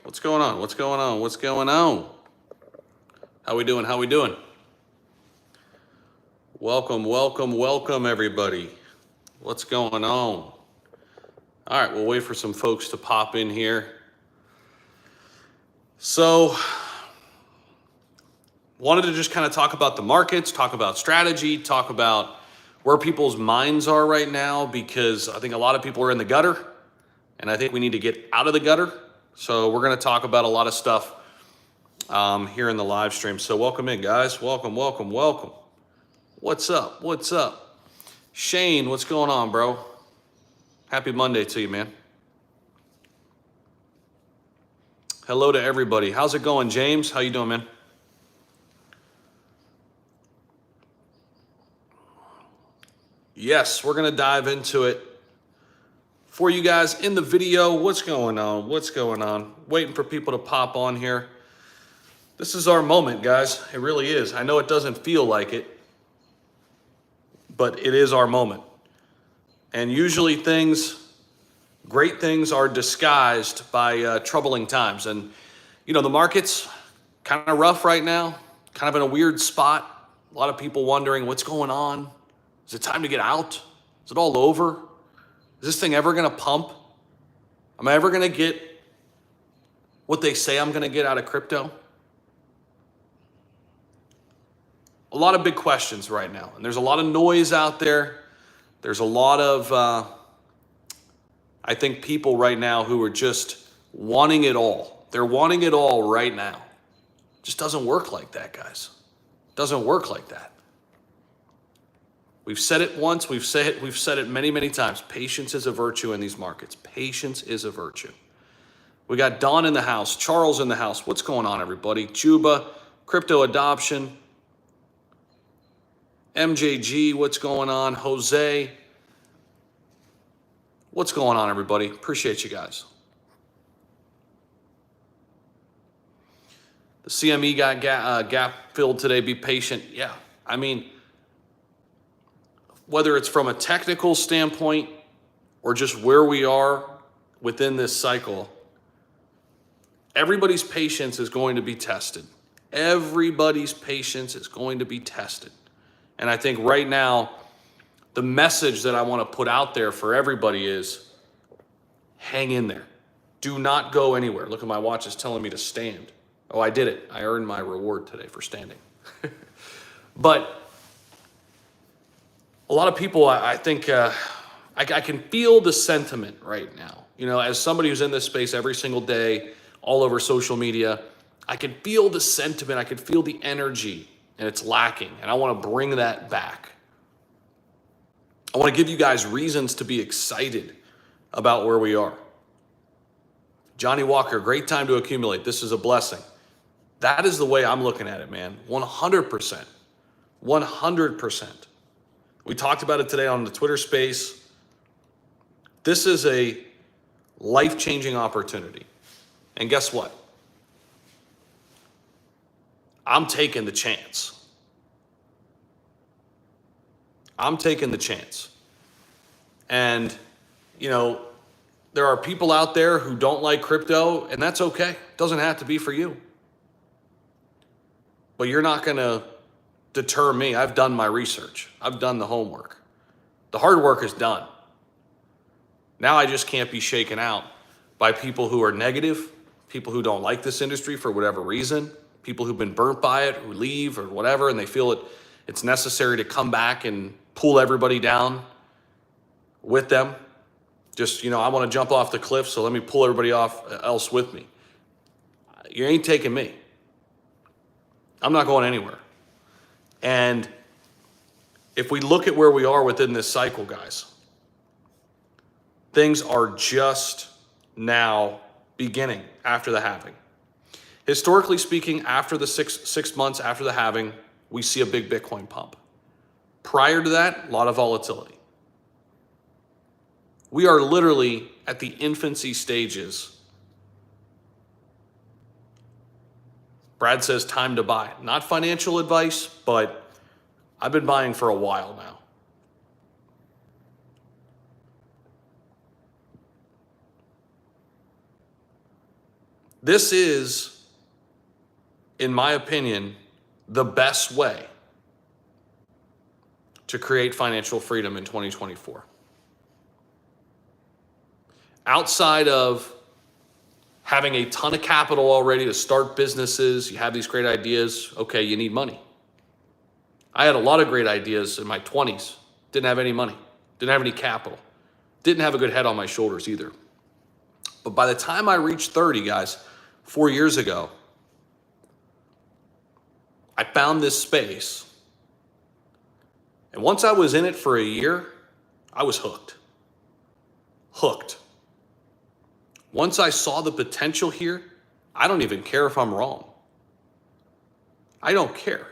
What's going on? What's going on? What's going on? How we doing? How we doing? Welcome, welcome, welcome, everybody. What's going on? All right, we'll wait for some folks to pop in here. So, wanted to just kind of talk about the markets, talk about strategy, talk about where people's minds are right now, because I think a lot of people are in the gutter, and I think we need to get out of the gutter. So we're going to talk about a lot of stuff here in the live stream. So welcome in, guys. Welcome, welcome, welcome. What's up? What's up? Shane, what's going on, bro? Happy Monday to you, man. Hello to everybody. How's it going, James? How you doing, man? Yes, we're going to dive into it for you guys in the video. What's going on? What's going on? Waiting for people to pop on here. This is our moment, guys. It really is. I know it doesn't feel like it, but it is our moment. And usually great things are disguised by troubling times. And, you know, the market's kind of rough right now, kind of in a weird spot. A lot of people wondering what's going on. Is it time to get out? Is it all over? Is this thing ever going to pump? Am I ever going to get what they say I'm going to get out of crypto? A lot of big questions right now. And there's a lot of noise out there. There's a lot of, I think, people right now who are just wanting it all. They're wanting it all right now. It just doesn't work like that, guys. It doesn't work like that. We've said it once. We've said it many, many times. Patience is a virtue in these markets. Patience is a virtue. We got Don in the house. Charles in the house. What's going on, everybody? Juba, crypto adoption. MJG, what's going on? Jose, what's going on, everybody? Appreciate you guys. The CME got gap filled today. Be patient. Yeah, I mean, whether it's from a technical standpoint or just where we are within this cycle, everybody's patience is going to be tested. Everybody's patience is going to be tested. And I think right now, the message that I want to put out there for everybody is hang in there. Do not go anywhere. Look at my watch, it's telling me to stand. Oh, I did it. I earned my reward today for standing. But a lot of people, I think, I can feel the sentiment right now. You know, as somebody who's in this space every single day, all over social media, I can feel the sentiment. I can feel the energy. And it's lacking, and I want to bring that back. I want to give you guys reasons to be excited about where we are. Johnny Walker, great time to accumulate. This is a blessing. That is the way I'm looking at it, man. 100%. 100%. We talked about it today on the Twitter space. This is a life-changing opportunity. And guess what? I'm taking the chance. I'm taking the chance. And, you know, there are people out there who don't like crypto, and that's okay. It doesn't have to be for you. But you're not going to deter me. I've done my research. I've done the homework. The hard work is done. Now I just can't be shaken out by people who are negative, people who don't like this industry for whatever reason, people who've been burnt by it, who leave or whatever, and they feel it's necessary to come back and pull everybody down with them. Just, you know, I want to jump off the cliff, so let me pull everybody else with me. You ain't taking me. I'm not going anywhere. And if we look at where we are within this cycle, guys, things are just now beginning after the halving. Historically speaking, after the six months after the halving, we see a big Bitcoin pump. Prior to that, a lot of volatility. We are literally at the infancy stages. Brad says time to buy. Not financial advice, but I've been buying for a while now. This is, in my opinion, the best way to create financial freedom in 2024. Outside of having a ton of capital already to start businesses, you have these great ideas, okay, you need money. I had a lot of great ideas in my 20s, didn't have any money, didn't have any capital, didn't have a good head on my shoulders either. But by the time I reached 30, guys, 4 years ago, I found this space. And once I was in it for a year, I was hooked. Hooked. Once I saw the potential here, I don't even care if I'm wrong. I don't care.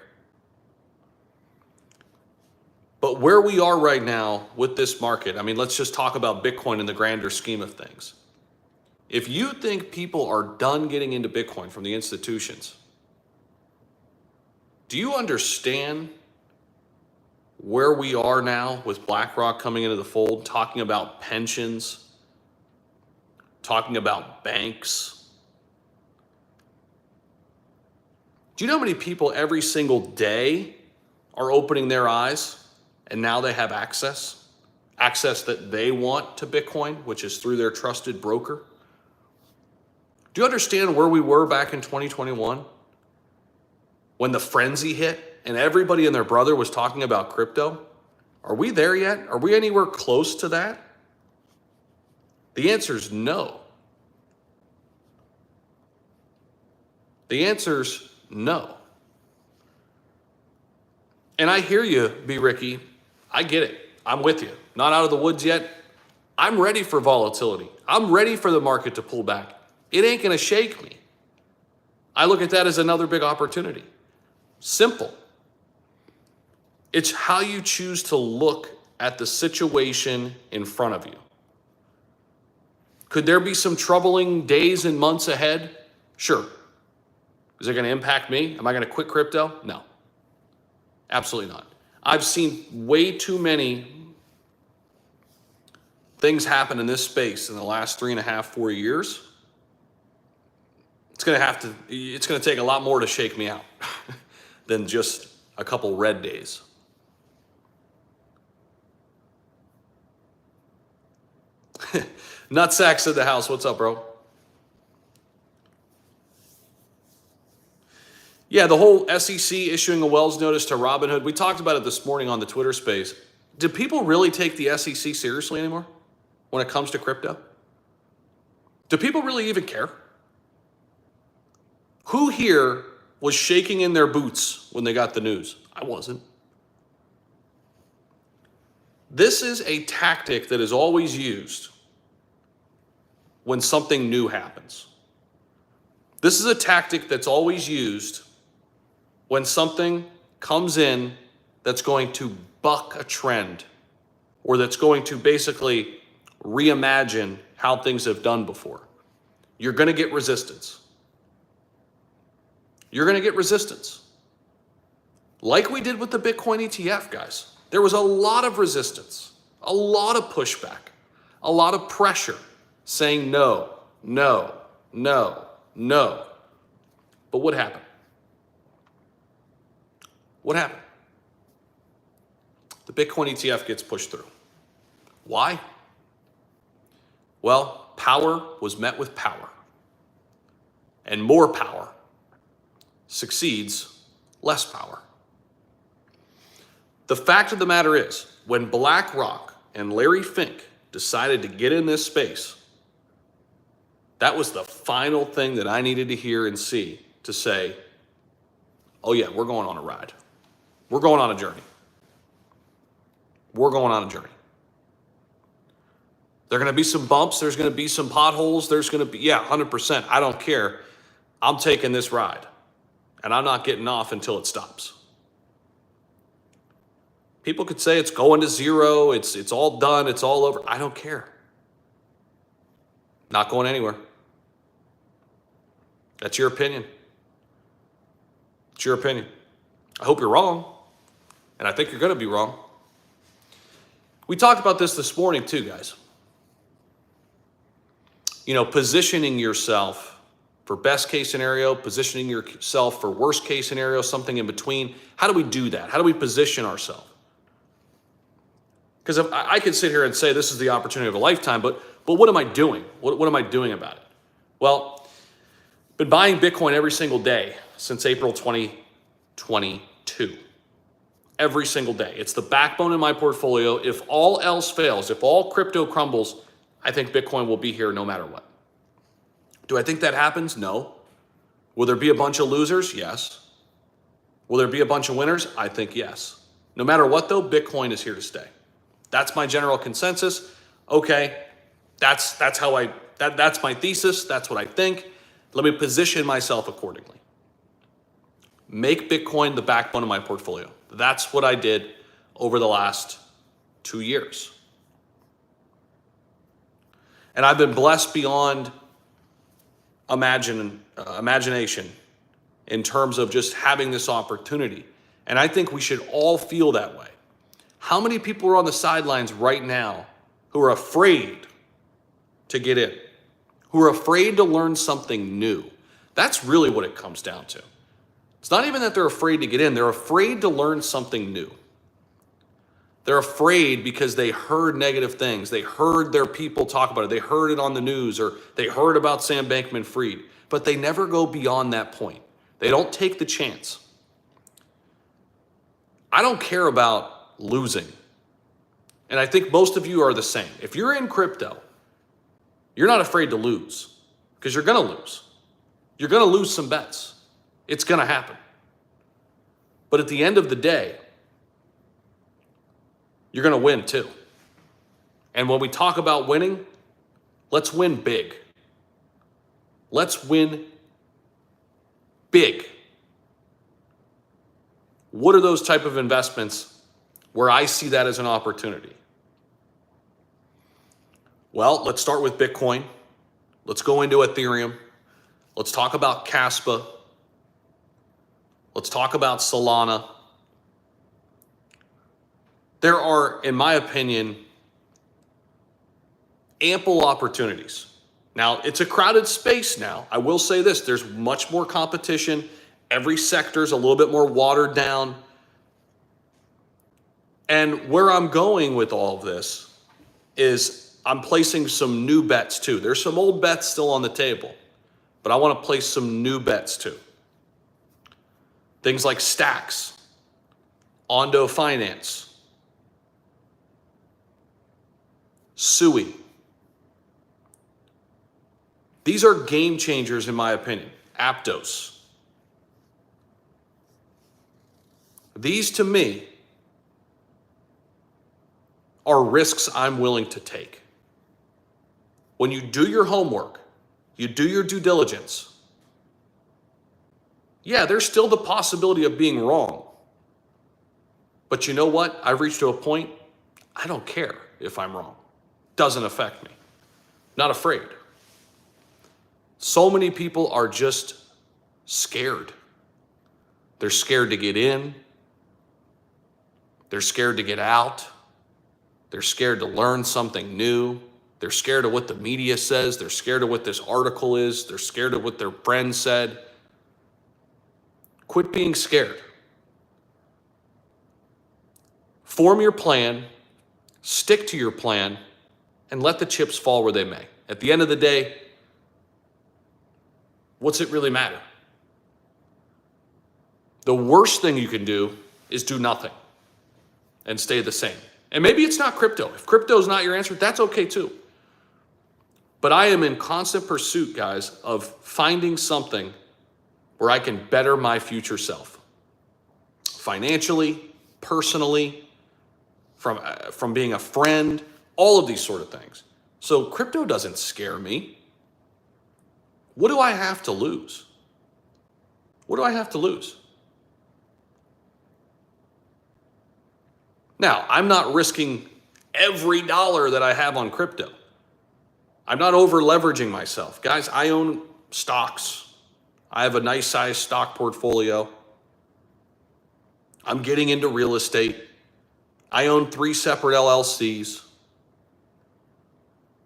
But where we are right now with this market, I mean, let's just talk about Bitcoin in the grander scheme of things. If you think people are done getting into Bitcoin from the institutions, do you understand where we are now with BlackRock coming into the fold, talking about pensions, talking about banks? Do you know how many people every single day are opening their eyes and now they have access that they want to Bitcoin, which is through their trusted broker? Do you understand where we were back in 2021 when the frenzy hit and everybody and their brother was talking about crypto? Are we there yet? Are we anywhere close to that? The answer is no. The answer's no. And I hear you, B. Ricky. I get it. I'm with you. Not out of the woods yet. I'm ready for volatility. I'm ready for the market to pull back. It ain't going to shake me. I look at that as another big opportunity. Simple. It's how you choose to look at the situation in front of you. Could there be some troubling days and months ahead? Sure. Is it going to impact me? Am I going to quit crypto? No. Absolutely not. I've seen way too many things happen in this space in the last 3.5, 4 years. It's going to take a lot more to shake me out than just a couple red days. Nutsacks at the house. What's up, bro? Yeah, the whole SEC issuing a Wells notice to Robinhood. We talked about it this morning on the Twitter space. Do people really take the SEC seriously anymore when it comes to crypto? Do people really even care? Who here was shaking in their boots when they got the news? I wasn't. This is a tactic that is always used when something new happens. This is a tactic that's always used when something comes in that's going to buck a trend or that's going to basically reimagine how things have done before. You're going to get resistance. You're going to get resistance. Like we did with the Bitcoin ETF, guys. There was a lot of resistance, a lot of pushback, a lot of pressure saying no, no, no, no. But what happened? What happened? The Bitcoin ETF gets pushed through. Why? Well, power was met with power. And more power succeeds less power. The fact of the matter is, when BlackRock and Larry Fink decided to get in this space, that was the final thing that I needed to hear and see to say, oh yeah, we're going on a ride. We're going on a journey. We're going on a journey. There are going to be some bumps. There's going to be some potholes. There's going to be, 100%. I don't care. I'm taking this ride. And I'm not getting off until it stops. People could say it's going to zero. It's all done. It's all over. I don't care. Not going anywhere. That's your opinion. It's your opinion. I hope you're wrong. And I think you're going to be wrong. We talked about this morning too, guys. You know, positioning yourself for best case scenario, positioning yourself for worst case scenario, something in between. How do we do that? How do we position ourselves? Because I could sit here and say this is the opportunity of a lifetime, but what am I doing? What am I doing about it? Well, I've been buying Bitcoin every single day since April 2022. Every single day. It's the backbone in my portfolio. If all else fails, if all crypto crumbles, I think Bitcoin will be here no matter what. Do I think that happens? No. Will there be a bunch of losers? Yes. Will there be a bunch of winners? I think yes. No matter what though, Bitcoin is here to stay. That's my general consensus. Okay, that's my thesis. That's what I think. Let me position myself accordingly. Make Bitcoin the backbone of my portfolio. That's what I did over the last 2 years. And I've been blessed beyond imagination in terms of just having this opportunity. And I think we should all feel that way. How many people are on the sidelines right now who are afraid to get in, who are afraid to learn something new? That's really what it comes down to. It's not even that they're afraid to get in, they're afraid to learn something new. They're afraid because they heard negative things. They heard their people talk about it. They heard it on the news, or they heard about Sam Bankman-Fried, but they never go beyond that point. They don't take the chance. I don't care about losing. And I think most of you are the same. If you're in crypto, you're not afraid to lose because you're going to lose. You're going to lose some bets. It's going to happen. But at the end of the day, you're going to win too. And when we talk about winning, let's win big. Let's win big. What are those type of investments where I see that as an opportunity? Well, let's start with Bitcoin. Let's go into Ethereum. Let's talk about Caspa. Let's talk about Solana. There are, in my opinion, ample opportunities. Now, it's a crowded space now. I will say this, there's much more competition. Every sector is a little bit more watered down. And where I'm going with all of this is I'm placing some new bets too. There's some old bets still on the table, but I want to place some new bets too. Things like Stacks, Ondo Finance, Sui. These are game changers in my opinion. Aptos. These to me are risks I'm willing to take. When you do your homework, you do your due diligence, yeah, there's still the possibility of being wrong. But you know what? I've reached to a point, I don't care if I'm wrong. Doesn't affect me. Not afraid. So many people are just scared. They're scared to get in. They're scared to get out. They're scared to learn something new. They're scared of what the media says. They're scared of what this article is. They're scared of what their friend said. Quit being scared. Form your plan, stick to your plan, and let the chips fall where they may. At the end of the day, what's it really matter? The worst thing you can do is do nothing and stay the same. And maybe it's not crypto. If crypto is not your answer, that's okay too. But I am in constant pursuit, guys, of finding something where I can better my future self. Financially, personally, from being a friend, all of these sort of things. So crypto doesn't scare me. What do I have to lose? What do I have to lose? Now, I'm not risking every dollar that I have on crypto. I'm not over leveraging myself. Guys, I own stocks. I have a nice sized stock portfolio. I'm getting into real estate. I own 3 separate LLCs.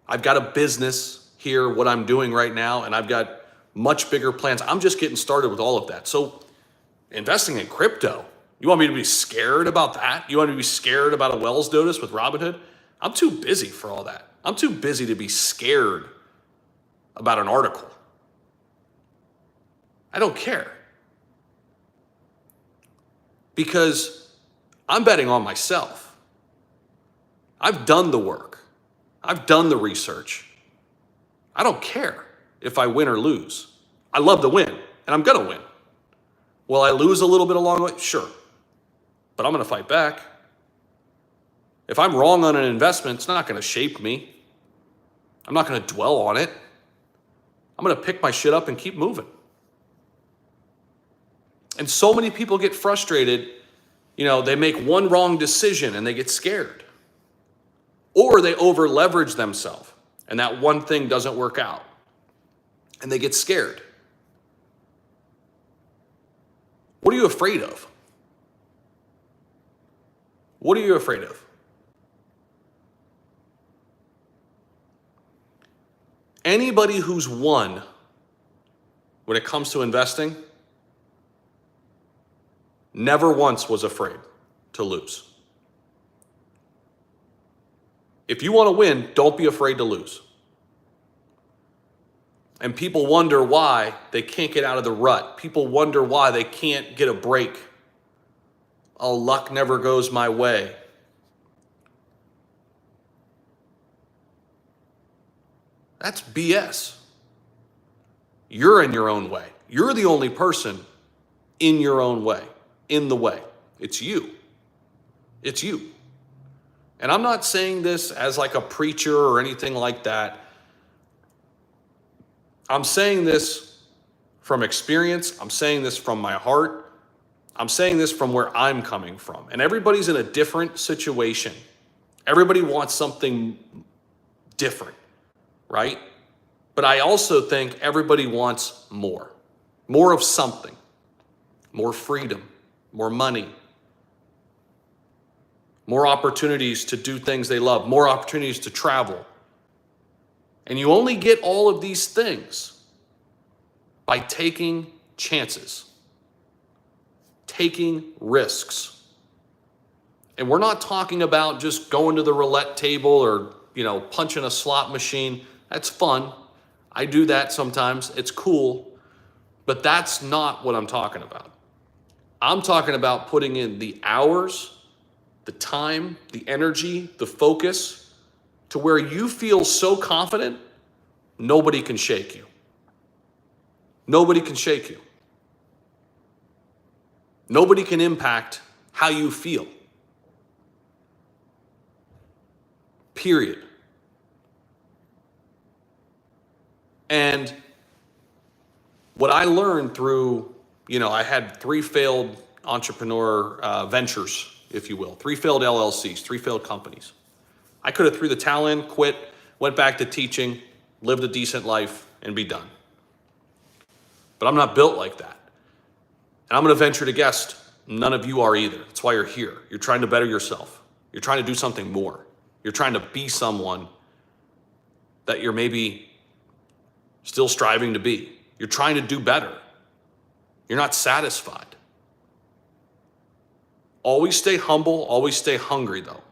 I've got a business here, what I'm doing right now, and I've got much bigger plans. I'm just getting started with all of that. So investing in crypto, you want me to be scared about that? You want me to be scared about a Wells notice with Robinhood? I'm too busy for all that. I'm too busy to be scared about an article. I don't care. Because I'm betting on myself. I've done the work. I've done the research. I don't care if I win or lose. I love to win, and I'm gonna win. Will I lose a little bit along the way? Sure. But I'm gonna fight back. If I'm wrong on an investment, it's not gonna shape me. I'm not gonna dwell on it. I'm gonna pick my shit up and keep moving. And so many people get frustrated, they make one wrong decision and they get scared. Or they over leverage themselves and that one thing doesn't work out and they get scared. What are you afraid of? What are you afraid of? Anybody who's won when it comes to investing never once was afraid to lose. If you want to win, don't be afraid to lose. And people wonder why they can't get out of the rut. People wonder why they can't get a break. Oh, luck never goes my way. That's BS. You're in your own way. You're the only person in your own way, in the way. It's you. It's you. And I'm not saying this as like a preacher or anything like that. I'm saying this from experience. I'm saying this from my heart. I'm saying this from where I'm coming from. And everybody's in a different situation. Everybody wants something different, right? But I also think everybody wants more. More of something. More freedom. More money. More opportunities to do things they love. More opportunities to travel. And you only get all of these things by taking chances. Taking risks. And we're not talking about just going to the roulette table or, punching a slot machine. That's fun. I do that sometimes. It's cool. But that's not what I'm talking about. I'm talking about putting in the hours, the time, the energy, the focus to where you feel so confident, nobody can shake you. Nobody can shake you. Nobody can impact how you feel. Period. And what I learned through, I had 3 failed entrepreneur ventures, if you will, 3 failed LLCs, 3 failed companies. I could have threw the towel in, quit, went back to teaching, lived a decent life, and be done. But I'm not built like that. And I'm going to venture to guess none of you are either. That's why you're here. You're trying to better yourself. You're trying to do something more. You're trying to be someone that you're maybe still striving to be. You're trying to do better. You're not satisfied. Always stay humble, always stay hungry though.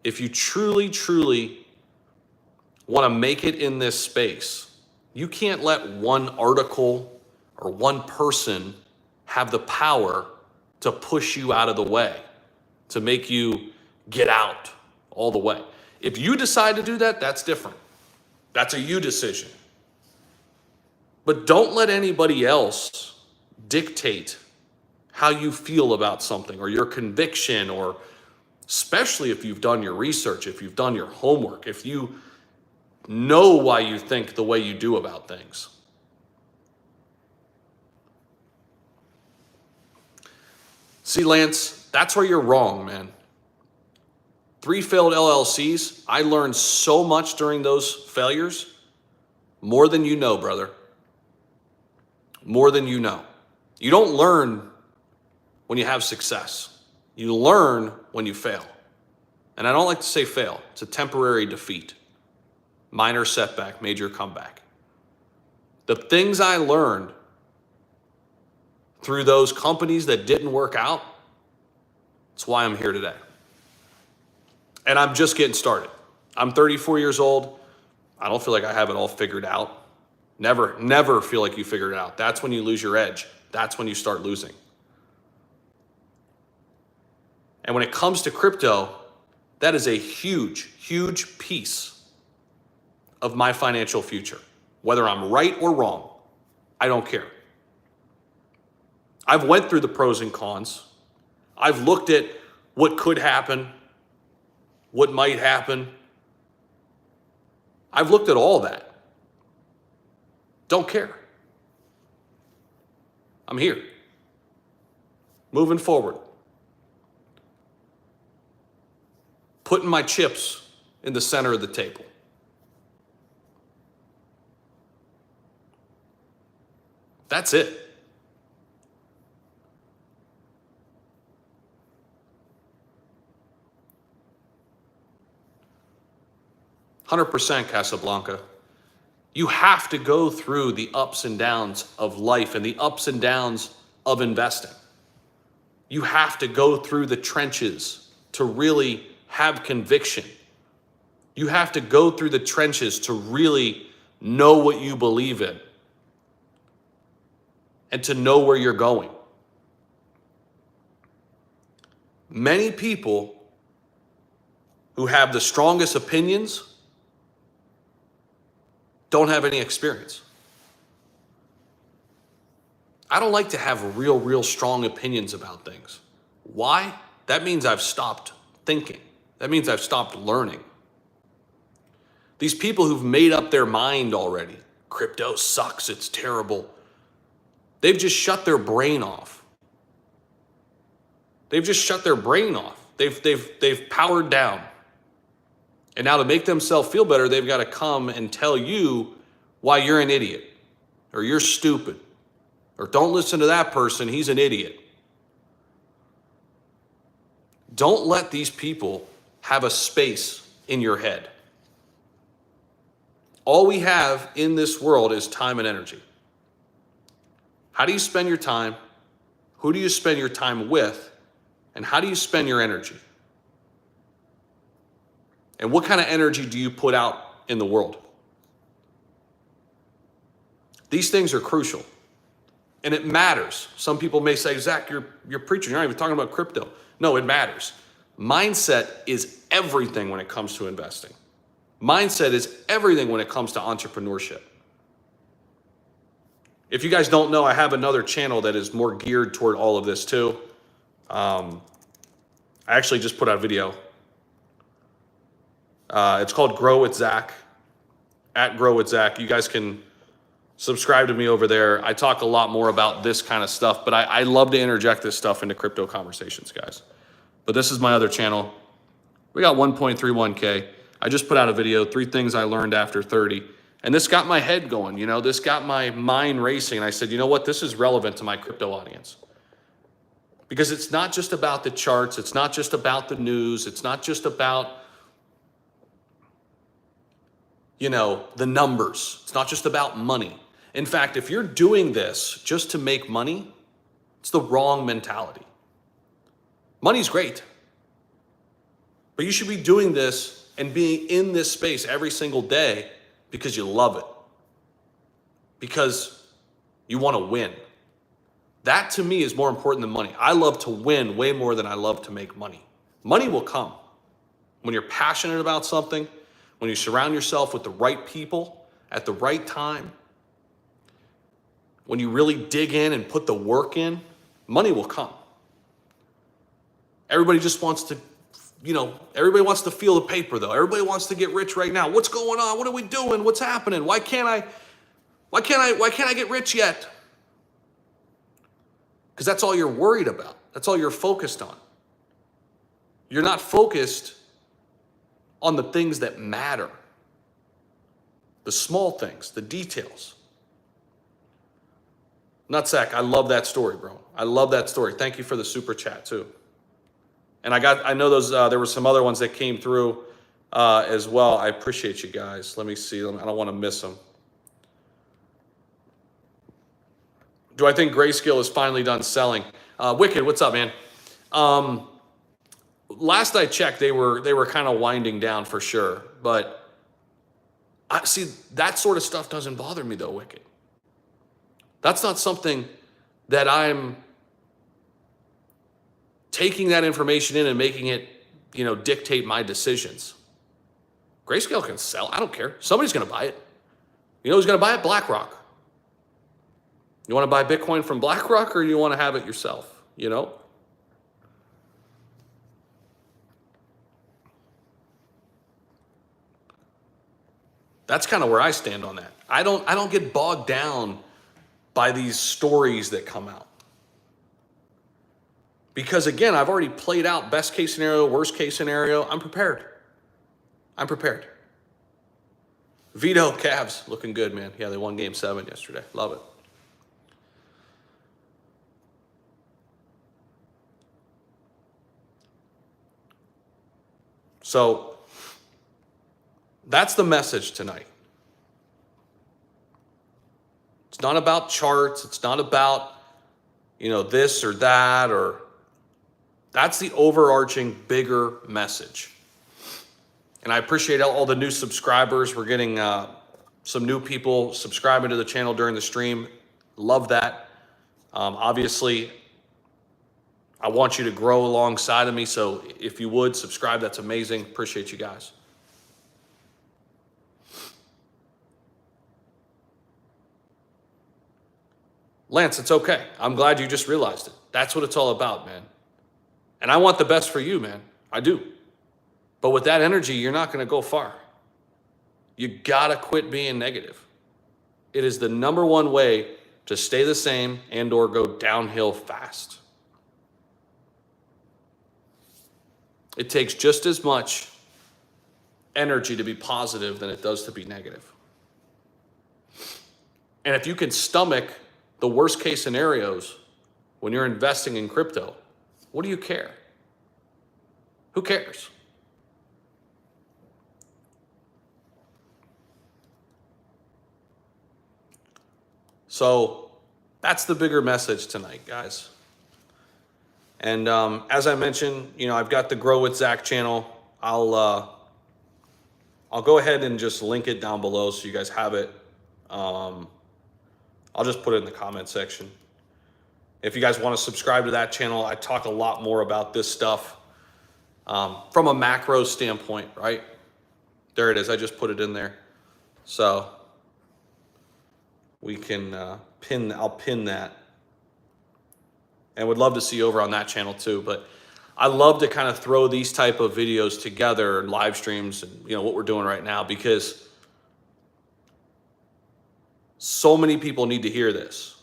If you truly, truly want to make it in this space, you can't let one article or one person have the power to push you out of the way, to make you get out all the way. If you decide to do that, that's different. That's a you decision. But don't let anybody else dictate how you feel about something or your conviction, or especially if you've done your research, if you've done your homework, if you know why you think the way you do about things. See, Lance, that's where you're wrong, man. 3 failed LLCs. I learned so much during those failures. More than you know, brother. More than you know. You don't learn when you have success. You learn when you fail. And I don't like to say fail. It's a temporary defeat. Minor setback, major comeback. The things I learned through those companies that didn't work out, that's why I'm here today. And I'm just getting started. I'm 34 years old. I don't feel like I have it all figured out. Never feel like you figured it out. That's when you lose your edge. That's when you start losing. And when it comes to crypto, that is a huge, huge piece of my financial future. Whether I'm right or wrong, I don't care. I've went through the pros and cons. I've looked at what could happen, what might happen. I've looked at all that. Don't care. I'm here. Moving forward. Putting my chips in the center of the table. That's it. "100% Casablanca." You have to go through the ups and downs of life and the ups and downs of investing. You have to go through the trenches to really have conviction. You have to go through the trenches to really know what you believe in and to know where you're going. Many people who have the strongest opinions don't have any experience. I don't like to have real strong opinions about things. Why? That means I've stopped thinking. That means I've stopped learning. These people who've made up their mind already, crypto sucks, it's terrible, they've just shut their brain off. They've just shut their brain off. They've powered down. And now to make themselves feel better, they've got to come and tell you why you're an idiot, or you're stupid, or don't listen to that person, he's an idiot. Don't let these people have a space in your head. All we have in this world is time and energy. How do you spend your time? Who do you spend your time with? And how do you spend your energy? And what kind of energy do you put out in the world? These things are crucial. And it matters. Some people may say, "Zach, you're preaching. You're not even talking about crypto." No, it matters. Mindset is everything when it comes to investing. Mindset is everything when it comes to entrepreneurship. If you guys don't know, I have another channel that is more geared toward all of this too. I actually just put out a video. It's called Grow with Zach, at Grow with Zach. You guys can subscribe to me over there. I talk a lot more about this kind of stuff, but I love to interject this stuff into crypto conversations, guys. But this is my other channel. We got 1.31K. I just put out a video, 3 things I learned after 30. And this got my head going, you know, this got my mind racing. And I said, you know what, this is relevant to my crypto audience. Because it's not just about the charts. It's not just about the news. It's not just about, you know, the numbers. It's not just about money. In fact, if you're doing this just to make money, it's the wrong mentality. Money's great, but you should be doing this and being in this space every single day because you love it, because you want to win. That to me is more important than money. I love to win way more than I love to make money. Money will come when you're passionate about something, when you surround yourself with the right people at the right time, when you really dig in and put the work in, money will come. Everybody just wants to, you know, everybody wants to feel the paper though. Everybody wants to get rich right now. What's going on? What are we doing? What's happening? Why can't I get rich yet? Because that's all you're worried about. That's all you're focused on. You're not focused on the things that matter. The small things, the details. Nutsack, I love that story, bro. I love that story. Thank you for the super chat too. And I know those, there were some other ones that came through as well. I appreciate you guys. Let me see them. I don't want to miss them. Do I think Grayscale is finally done selling? Wicked, what's up, man? Last I checked, they were kind of winding down for sure. But I see that sort of stuff doesn't bother me though, Wicked. That's not something that I'm taking that information in and making it, dictate my decisions. Grayscale can sell. I don't care. Somebody's going to buy it. You know who's going to buy it? BlackRock. You want to buy Bitcoin from BlackRock, or you want to have it yourself? That's kind of where I stand on that. I don't get bogged down by these stories that come out. Because again, I've already played out best case scenario, worst case scenario. I'm prepared. Vito Cavs looking good, man. Yeah, they won game 7 yesterday. Love it. So that's the message tonight. It's not about charts. It's not about, this or that, or that's the overarching bigger message. And I appreciate all the new subscribers. We're getting some new people subscribing to the channel during the stream. Love that. Obviously, I want you to grow alongside of me. So if you would subscribe, that's amazing. Appreciate you guys. Lance, it's okay. I'm glad you just realized it. That's what it's all about, man. And I want the best for you, man. I do. But with that energy, you're not going to go far. You got to quit being negative. It is the number one way to stay the same and or go downhill fast. It takes just as much energy to be positive than it does to be negative. And if you can stomach the worst case scenarios when you're investing in crypto, what do you care? Who cares? So that's the bigger message tonight, guys. And as I mentioned, I've got the Grow with Zach channel. I'll go ahead and just link it down below so you guys have it. I'll just put it in the comment section. If you guys want to subscribe to that channel, I talk a lot more about this stuff from a macro standpoint, right? There it is. I just put it in there. So we can I'll pin that. And would love to see you over on that channel too. But I love to kind of throw these type of videos together, live streams, and what we're doing right now, because so many people need to hear this.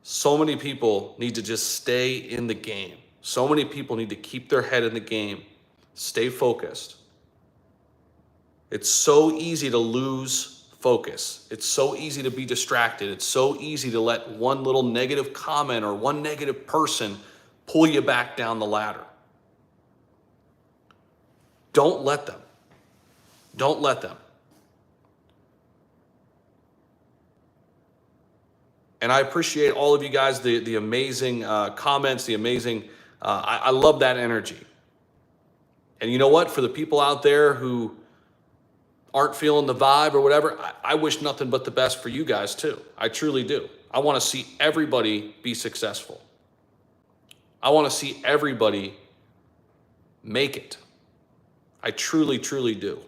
So many people need to just stay in the game. So many people need to keep their head in the game, stay focused. It's so easy to lose focus. It's so easy to be distracted. It's so easy to let one little negative comment or one negative person pull you back down the ladder. Don't let them. Don't let them. And I appreciate all of you guys, the amazing comments, the amazing, I love that energy. And you know what? For the people out there who aren't feeling the vibe or whatever, I wish nothing but the best for you guys too. I truly do. I want to see everybody be successful. I want to see everybody make it. I truly, truly do.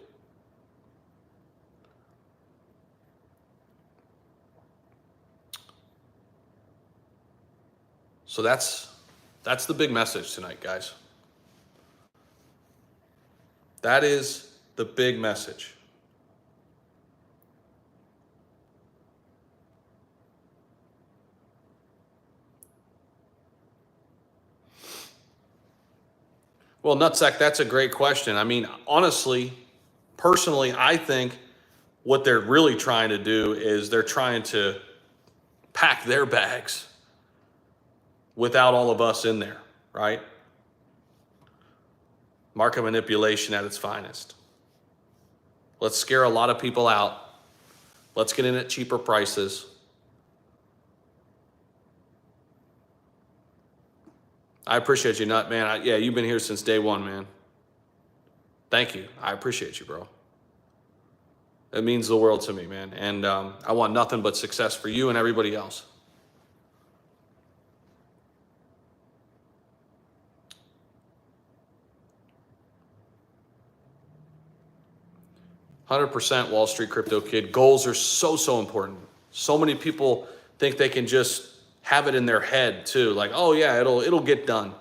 So that's the big message tonight, guys. That is the big message. Well, Nutsack, that's a great question. I mean, honestly, personally, I think what they're really trying to do is they're trying to pack their bags without all of us in there, right? Market manipulation at its finest. Let's scare a lot of people out. Let's get in at cheaper prices. I appreciate you, Nut, man. Yeah, you've been here since day one, man. Thank you. I appreciate you, bro. It means the world to me, man. And I want nothing but success for you and everybody else. "100% Wall Street Crypto Kid. Goals are so important. So many people think they can just have it in their head too. Like, oh yeah, it'll get done.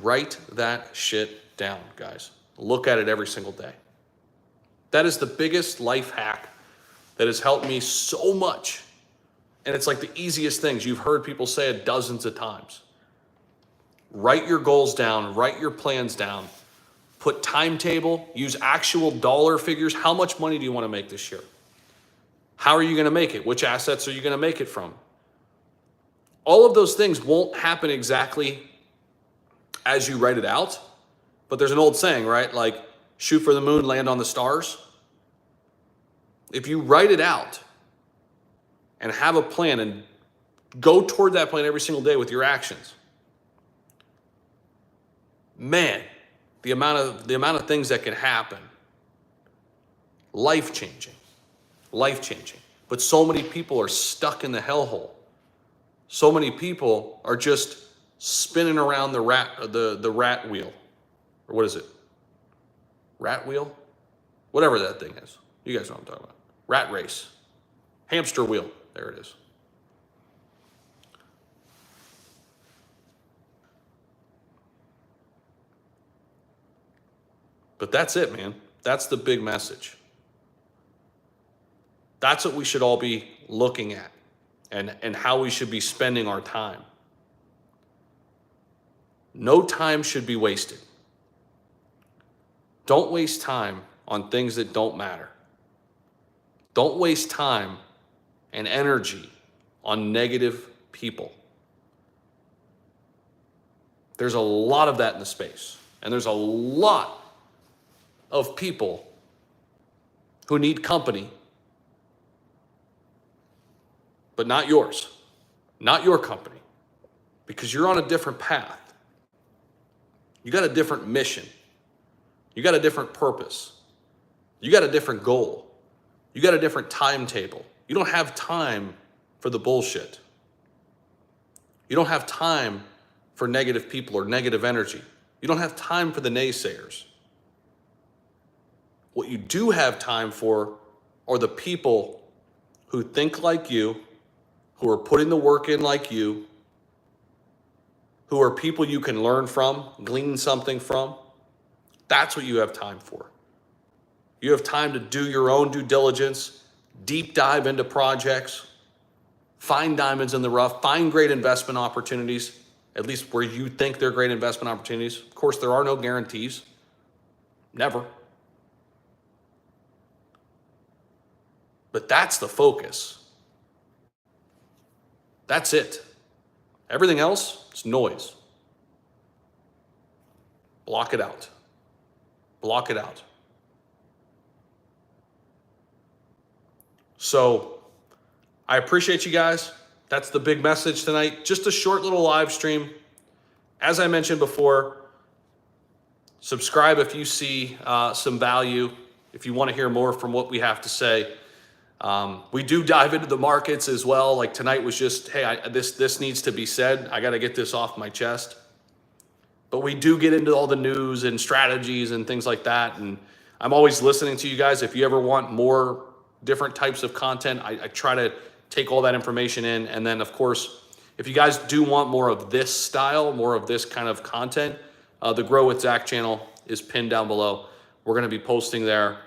Write that shit down, guys. Look at it every single day. That is the biggest life hack that has helped me so much. And it's like the easiest things. You've heard people say it dozens of times. Write your goals down, write your plans down, put timetable, use actual dollar figures. How much money do you want to make this year? How are you going to make it? Which assets are you going to make it from? All of those things won't happen exactly as you write it out, but there's an old saying, right? Like, shoot for the moon, land on the stars. If you write it out and have a plan and go toward that plan every single day with your actions, man, the amount of things that can happen, life-changing. But so many people are stuck in the hellhole. So many people are just spinning around the rat wheel. Or what is it? Rat wheel? Whatever that thing is. You guys know what I'm talking about. Rat race. Hamster wheel. There it is. But that's it, man. That's the big message. That's what we should all be looking at and how we should be spending our time. No time should be wasted. Don't waste time on things that don't matter. Don't waste time and energy on negative people. There's a lot of that in the space. And there's a lot of people who need company, but not yours, not your company, because you're on a different path. You got a different mission. You got a different purpose. You got a different goal. You got a different timetable. You don't have time for the bullshit. You don't have time for negative people or negative energy. You don't have time for the naysayers. What you do have time for are the people who think like you, who are putting the work in like you, who are people you can learn from, glean something from. That's what you have time for. You have time to do your own due diligence, deep dive into projects, find diamonds in the rough, find great investment opportunities, at least where you think they're great investment opportunities. Of course, there are no guarantees. Never. But that's the focus. That's it. Everything else is noise. Block it out. Block it out. So I appreciate you guys. That's the big message tonight. Just a short little live stream. As I mentioned before, subscribe if you see some value, if you want to hear more from what we have to say. We do dive into the markets as well. Like tonight was just, hey, this needs to be said. I got to get this off my chest. But we do get into all the news and strategies and things like that. And I'm always listening to you guys. If you ever want more different types of content, I try to take all that information in. And then, of course, if you guys do want more of this style, more of this kind of content, the Grow with Zach channel is pinned down below. We're going to be posting there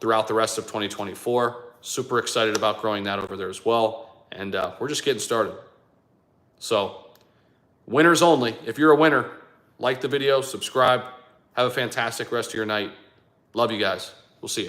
throughout the rest of 2024. Super excited about growing that over there as well. And we're just getting started. So winners only. If you're a winner, like the video, subscribe. Have a fantastic rest of your night. Love you guys. We'll see you.